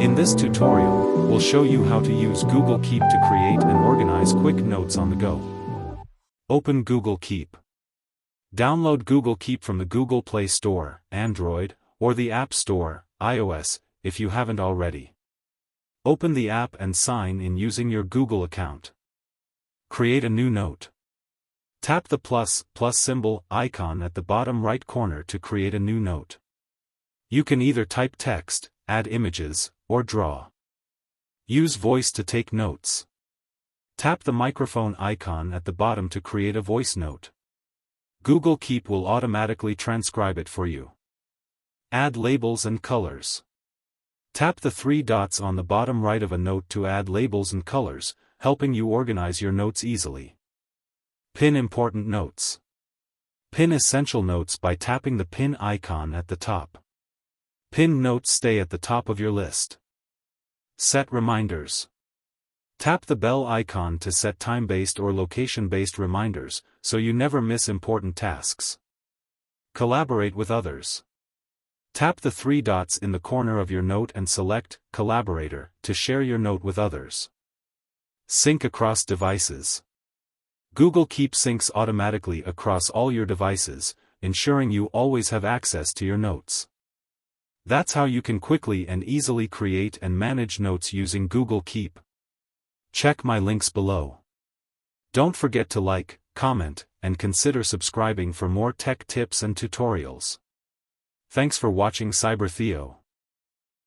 In this tutorial, we'll show you how to use Google Keep to create and organize quick notes on the go. Open Google Keep. Download Google Keep from the Google Play Store, Android, or the App Store, iOS, if you haven't already. Open the app and sign in using your Google account. Create a new note. Tap the plus symbol icon at the bottom right corner to create a new note. You can either type text, add images, or draw. Use voice to take notes. Tap the microphone icon at the bottom to create a voice note. Google Keep will automatically transcribe it for you. Add labels and colors. Tap the three dots on the bottom right of a note to add labels and colors, helping you organize your notes easily. Pin important notes. Pin essential notes by tapping the pin icon at the top. Pinned notes stay at the top of your list. Set reminders. Tap the bell icon to set time-based or location-based reminders, so you never miss important tasks. Collaborate with others. Tap the three dots in the corner of your note and select Collaborator to share your note with others. Sync across devices. Google Keep syncs automatically across all your devices, ensuring you always have access to your notes. That's how you can quickly and easily create and manage notes using Google Keep. Check my links below. Don't forget to like, comment, and consider subscribing for more tech tips and tutorials. Thanks for watching CyberTheo.